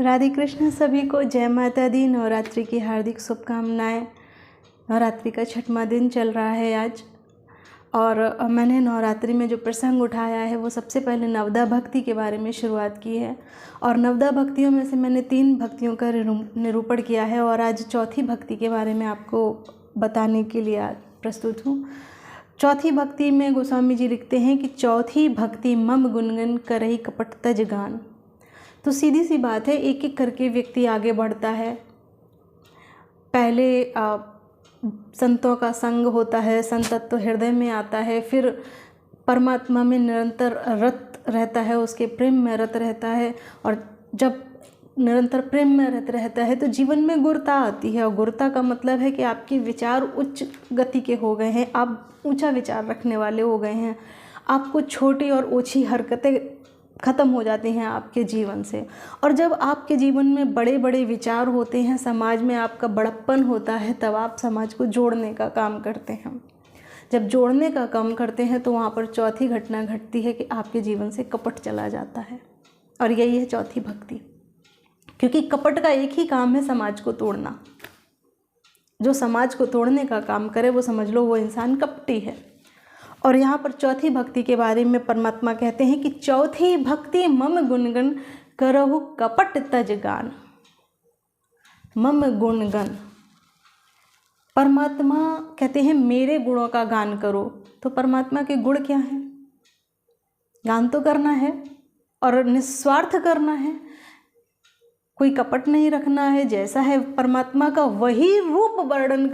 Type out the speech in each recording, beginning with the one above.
राधे कृष्ण सभी को, जय माता दी। नवरात्रि की हार्दिक शुभकामनाएं। नवरात्रि का 6वां दिन चल रहा है आज, और मैंने नवरात्रि में जो प्रसंग उठाया है वो सबसे पहले नवदा भक्ति के बारे में शुरुआत की है। और नवदा भक्तियों में से मैंने 3 भक्तियों का निरूपण किया है, और आज चौथी भक्ति के बारे में आपको बताने के लिए आज प्रस्तुत हूँ। चौथी भक्ति में गोस्वामी जी लिखते हैं कि चौथी भक्ति मम गुनगन करही कपट तज गान। तो सीधी सी बात है, एक एक करके व्यक्ति आगे बढ़ता है। पहले संतों का संग होता है, संतत्व हृदय में आता है, फिर परमात्मा में निरंतर रत रहता है, उसके प्रेम में रत रहता है। और जब निरंतर प्रेम में रत रहता है तो जीवन में गुरता आती है, और गुरता का मतलब है कि आपके विचार उच्च गति के हो गए हैं, आप ऊंचा विचार रखने वाले हो गए हैं, आपको छोटी और ओछी हरकतें ख़त्म हो जाती हैं आपके जीवन से। और जब आपके जीवन में बड़े बड़े विचार होते हैं, समाज में आपका बड़प्पन होता है, तब आप समाज को जोड़ने का काम करते हैं। जब जोड़ने का काम करते हैं तो वहाँ पर चौथी घटना घटती है कि आपके जीवन से कपट चला जाता है, और यही है चौथी भक्ति। क्योंकि कपट का एक ही काम है, समाज को तोड़ना। जो समाज को तोड़ने का काम करे वो समझ लो वो इंसान कपटी है। और यहाँ पर चौथी भक्ति के बारे में परमात्मा कहते हैं कि चौथी भक्ति मम गुणगन करहु कपट तज गान। मम गुणगन, परमात्मा कहते हैं मेरे गुणों का गान करो। तो परमात्मा के गुण क्या हैं? गान तो करना है और निस्वार्थ करना है, कोई कपट नहीं रखना है। जैसा है परमात्मा का वही रूप वर्णन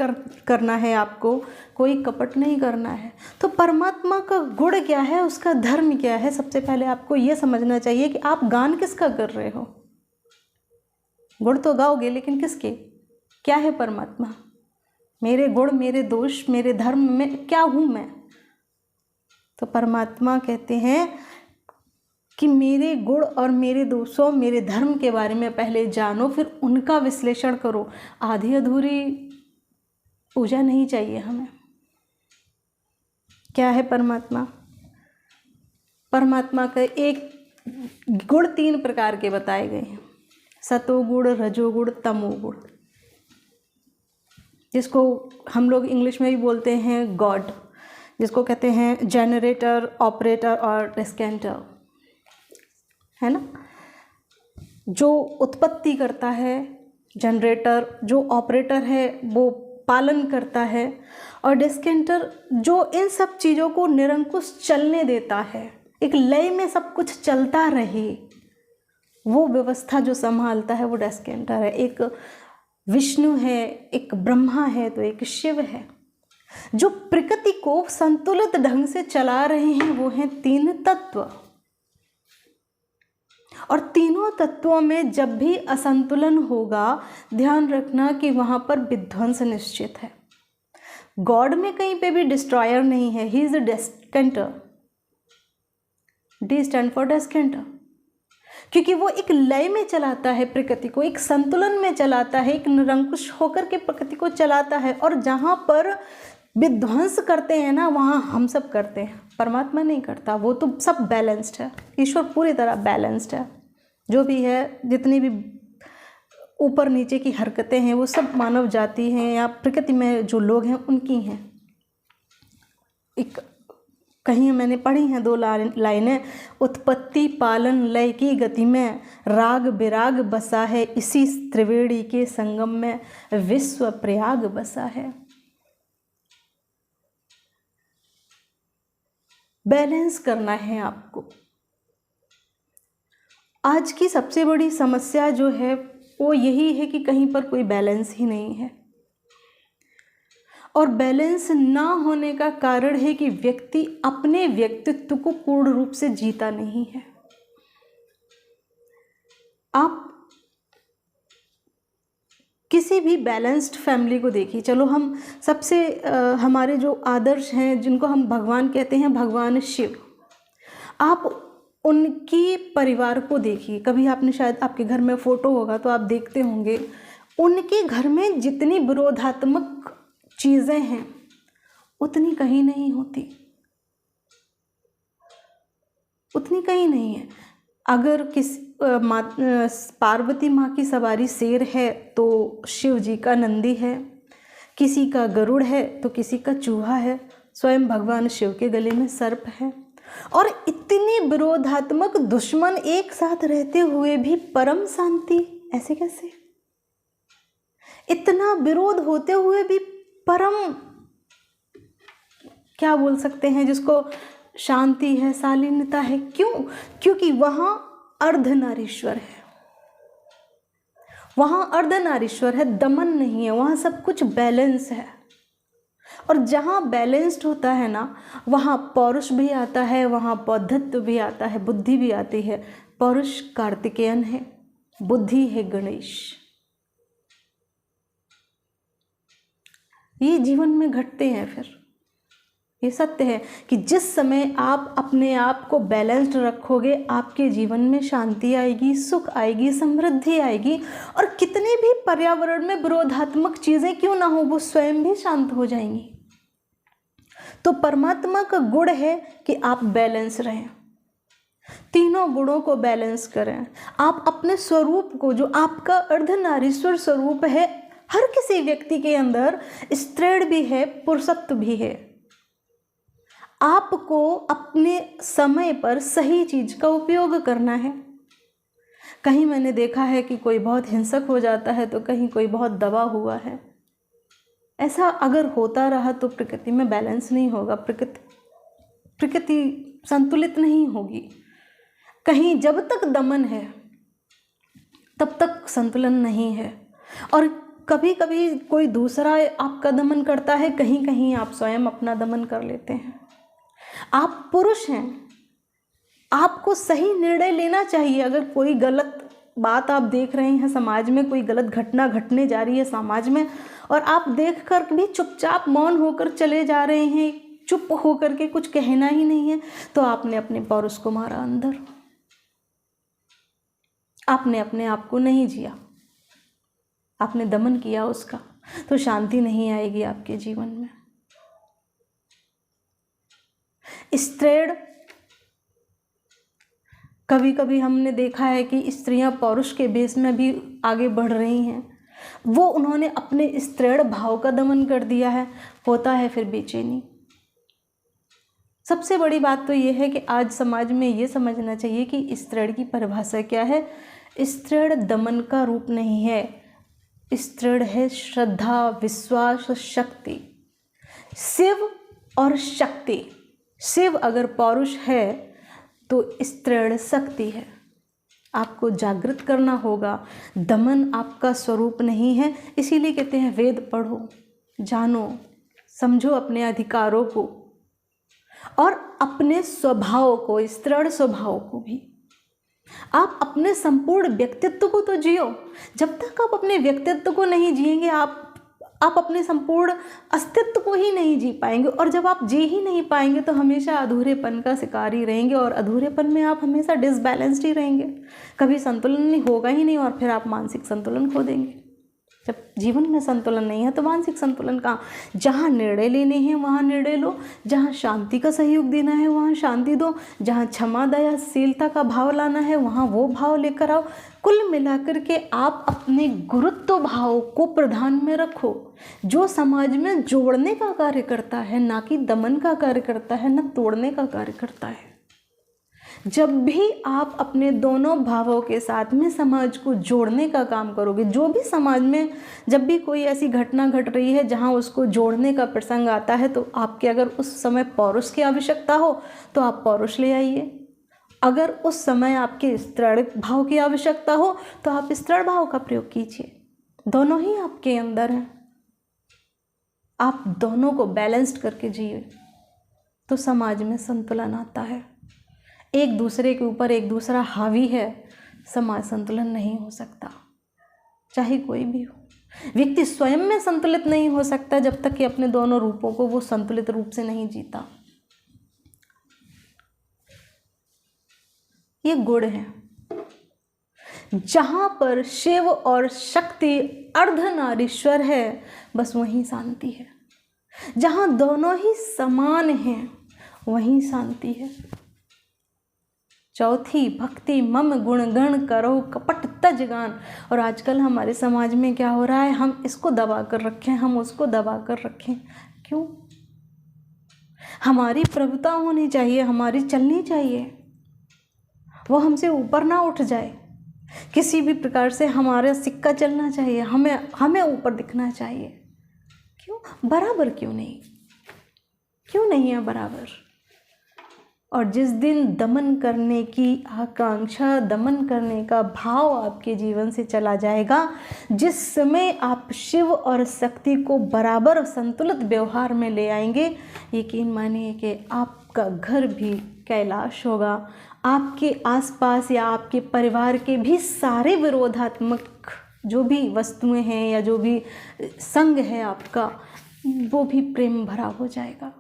करना है आपको, कोई कपट नहीं करना है। तो परमात्मा का गुण क्या है, उसका धर्म क्या है, सबसे पहले आपको ये समझना चाहिए कि आप गान किसका कर रहे हो। गुण तो गाओगे, लेकिन किसके? क्या है परमात्मा? मेरे गुण, मेरे दोष, मेरे धर्म में क्या हूँ मैं? तो परमात्मा कहते हैं कि मेरे गुण और मेरे दोषों, मेरे धर्म के बारे में पहले जानो, फिर उनका विश्लेषण करो। आधी अधूरी पूजा नहीं चाहिए हमें। क्या है परमात्मा? परमात्मा का एक गुण 3 प्रकार के बताए गए हैं, सतोगुण, रजोगुण, तमोगुण, जिसको हम लोग इंग्लिश में भी बोलते हैं गॉड, जिसको कहते हैं जनरेटर, ऑपरेटर और डिस्केंटर, है ना। जो उत्पत्ति करता है जनरेटर, जो ऑपरेटर है वो पालन करता है, और डिस्केंटर जो इन सब चीज़ों को निरंकुश चलने देता है, एक लय में सब कुछ चलता रहे, वो व्यवस्था जो संभालता है वो डिस्केंटर है। एक विष्णु है, एक ब्रह्मा है, तो एक शिव है। जो प्रकृति को संतुलित ढंग से चला रहे हैं वो हैं 3 तत्व। और तीनों तत्वों में जब भी असंतुलन होगा, ध्यान रखना कि वहां पर विध्वंस निश्चित है। गॉड में कहीं पे भी डिस्ट्रॉयर नहीं है, he is a decanter. D stand for decanter, क्योंकि वो एक लय में चलाता है प्रकृति को, एक संतुलन में चलाता है, एक निरंकुश होकर के प्रकृति को चलाता है। और जहां पर विध्वंस करते हैं ना, वहाँ हम सब करते हैं, परमात्मा नहीं करता। वो तो सब बैलेंस्ड है, ईश्वर पूरी तरह बैलेंस्ड है। जो भी है, जितनी भी ऊपर नीचे की हरकतें हैं वो सब मानव जाति हैं या प्रकृति में जो लोग हैं उनकी हैं। एक कहीं मैंने पढ़ी हैं 2 लाइनें, उत्पत्ति पालन लय की गति में राग विराग बसा है, इसी त्रिवेणी के संगम में विश्व प्रयाग बसा है। बैलेंस करना है आपको। आज की सबसे बड़ी समस्या जो है वो यही है कि कहीं पर कोई बैलेंस ही नहीं है। और बैलेंस ना होने का कारण है कि व्यक्ति अपने व्यक्तित्व को पूर्ण रूप से जीता नहीं है। आप किसी भी बैलेंस्ड फैमिली को देखिए, चलो हम सबसे हमारे जो आदर्श हैं, जिनको हम भगवान कहते हैं, भगवान शिव, आप उनकी परिवार को देखिए। कभी आपने शायद, आपके घर में फ़ोटो होगा तो आप देखते होंगे, उनके घर में जितनी विरोधात्मक चीज़ें हैं उतनी कहीं नहीं होती, उतनी कहीं नहीं है। अगर पार्वती माँ की सवारी शेर है तो शिव जी का नंदी है, किसी का गरुड़ है तो किसी का चूहा है, स्वयं भगवान शिव के गले में सर्प है। और इतने विरोधात्मक दुश्मन एक साथ रहते हुए भी परम शांति, ऐसे कैसे? इतना विरोध होते हुए भी परम, क्या बोल सकते हैं जिसको, शांति है, शालीनता है। क्यों? क्योंकि वहां अर्धनारीश्वर है, वहां अर्धनारीश्वर है, दमन नहीं है, वहां सब कुछ बैलेंस है। और जहां बैलेंस्ड होता है ना, वहां पौरुष भी आता है, वहां बौद्धत्व भी आता है, बुद्धि भी आती है। पौरुष कार्तिकेयन है, बुद्धि है गणेश। ये जीवन में घटते हैं। फिर ये सत्य है कि जिस समय आप अपने आप को बैलेंस्ड रखोगे, आपके जीवन में शांति आएगी, सुख आएगी, समृद्धि आएगी, और कितने भी पर्यावरण में विरोधात्मक चीजें क्यों ना हो, वो स्वयं भी शांत हो जाएंगी। तो परमात्मा का गुण है कि आप बैलेंस रहें, तीनों गुणों को बैलेंस करें। आप अपने स्वरूप को, जो आपका अर्धनारीश्वर स्वरूप है, हर किसी व्यक्ति के अंदर स्त्रीण भी है, पुरुषत्व भी है। आपको अपने समय पर सही चीज का उपयोग करना है। कहीं मैंने देखा है कि कोई बहुत हिंसक हो जाता है तो कहीं कोई बहुत दबा हुआ है। ऐसा अगर होता रहा तो प्रकृति में बैलेंस नहीं होगा, प्रकृति संतुलित नहीं होगी। कहीं जब तक दमन है तब तक संतुलन नहीं है। और कभी कभी कोई दूसरा आपका दमन करता है, कहीं कहीं आप स्वयं अपना दमन कर लेते हैं। आप पुरुष हैं, आपको सही निर्णय लेना चाहिए। अगर कोई गलत बात आप देख रहे हैं समाज में, कोई गलत घटना घटने जा रही है समाज में, और आप देखकर भी चुपचाप मौन होकर चले जा रहे हैं, चुप होकर के कुछ कहना ही नहीं है, तो आपने अपने पौरुष को मारा अंदर, आपने अपने आप को नहीं जिया, आपने दमन किया उसका। तो शांति नहीं आएगी आपके जीवन में। स्त्रीण, कभी कभी हमने देखा है कि स्त्रियां पौरुष के बेस में भी आगे बढ़ रही हैं, वो उन्होंने अपने स्त्रीण भाव का दमन कर दिया है। होता है फिर बेचैनी। सबसे बड़ी बात तो ये है कि आज समाज में ये समझना चाहिए कि स्त्रीण की परिभाषा क्या है। स्त्रीण दमन का रूप नहीं है, स्त्रीण है श्रद्धा, विश्वास, शक्ति। शिव और शक्ति, शिव अगर पौरुष है तो स्त्रीण शक्ति है। आपको जागृत करना होगा, दमन आपका स्वरूप नहीं है। इसीलिए कहते हैं वेद पढ़ो, जानो, समझो अपने अधिकारों को और अपने स्वभाव को, स्त्रीण स्वभाव को भी। आप अपने संपूर्ण व्यक्तित्व को तो जियो। जब तक आप अपने व्यक्तित्व को नहीं जिएंगे, आप अपने संपूर्ण अस्तित्व को ही नहीं जी पाएंगे। और जब आप जी ही नहीं पाएंगे तो हमेशा अधूरेपन का शिकार ही रहेंगे, और अधूरेपन में आप हमेशा डिसबैलेंस्ड ही रहेंगे। कभी संतुलन होगा ही नहीं, और फिर आप मानसिक संतुलन खो देंगे। जब जीवन में संतुलन नहीं है तो मानसिक संतुलन कहाँ? जहाँ निर्णय लेने हैं वहाँ निर्णय लो, जहाँ शांति का सहयोग देना है वहाँ शांति दो, जहाँ क्षमा, दयाशीलता का भाव लाना है वहाँ वो भाव लेकर आओ। कुल मिलाकर के आप अपने गुरुत्व भाव को प्रधान में रखो, जो समाज में जोड़ने का कार्य करता है, ना कि दमन का कार्य करता है, ना तोड़ने का कार्य करता है। जब भी आप अपने दोनों भावों के साथ में समाज को जोड़ने का काम करोगे, जो भी समाज में जब भी कोई ऐसी घटना घट रही है जहां उसको जोड़ने का प्रसंग आता है, तो आपके अगर उस समय पौरुष की आवश्यकता हो तो आप पौरुष ले आइए। अगर उस समय आपके स्त्रीण भाव की आवश्यकता हो तो आप स्त्रीण भाव का प्रयोग कीजिए। दोनों ही आपके अंदर हैं, आप दोनों को बैलेंस्ड करके जिए तो समाज में संतुलन आता है। एक दूसरे के ऊपर एक दूसरा हावी है, समाज संतुलन नहीं हो सकता, चाहे कोई भी हो। व्यक्ति स्वयं में संतुलित नहीं हो सकता जब तक कि अपने दोनों रूपों को वो संतुलित रूप से नहीं जीता। ये गुण है। जहां पर शिव और शक्ति अर्धनारीश्वर है, बस वहीं शांति है। जहां दोनों ही समान हैं वहीं शांति है। चौथी भक्ति मम गुणगण करो कपट तज गान। और आजकल हमारे समाज में क्या हो रहा है, हम इसको दबा कर रखें, हम उसको दबा कर रखें। क्यों? हमारी प्रभुता होनी चाहिए, हमारी चलनी चाहिए, वो हमसे ऊपर ना उठ जाए। किसी भी प्रकार से हमारा सिक्का चलना चाहिए, हमें ऊपर दिखना चाहिए। क्यों? बराबर क्यों नहीं? क्यों नहीं है बराबर? और जिस दिन दमन करने की आकांक्षा, दमन करने का भाव आपके जीवन से चला जाएगा, जिस समय आप शिव और शक्ति को बराबर संतुलित व्यवहार में ले आएंगे, यकीन मानिए कि आपका घर भी कैलाश होगा। आपके आसपास या आपके परिवार के भी सारे विरोधात्मक जो भी वस्तुएं हैं या जो भी संग है आपका, वो भी प्रेम भरा हो जाएगा।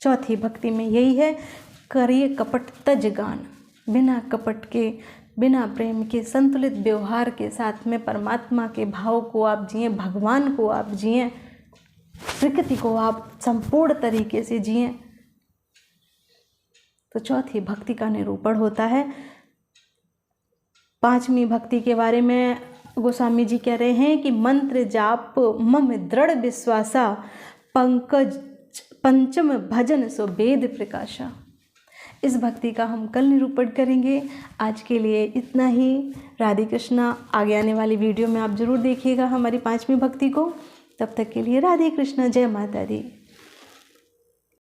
चौथी भक्ति में यही है, करिए कपट तज गान। बिना कपट के, बिना प्रेम के, संतुलित व्यवहार के साथ में परमात्मा के भाव को आप जिए, भगवान को आप जिए, प्रकृति को आप संपूर्ण तरीके से जिए, तो चौथी भक्ति का निरूपण होता है। पांचवी भक्ति के बारे में गोस्वामी जी कह रहे हैं कि मंत्र जाप मम दृढ़ विश्वासा, पंकज पंचम भजन सो वेद प्रकाशा। इस भक्ति का हम कल निरूपण करेंगे। आज के लिए इतना ही। राधे कृष्णा। आगे आने वाली वीडियो में आप ज़रूर देखिएगा हमारी पांचवी भक्ति को। तब तक के लिए राधे कृष्णा, जय माता दी।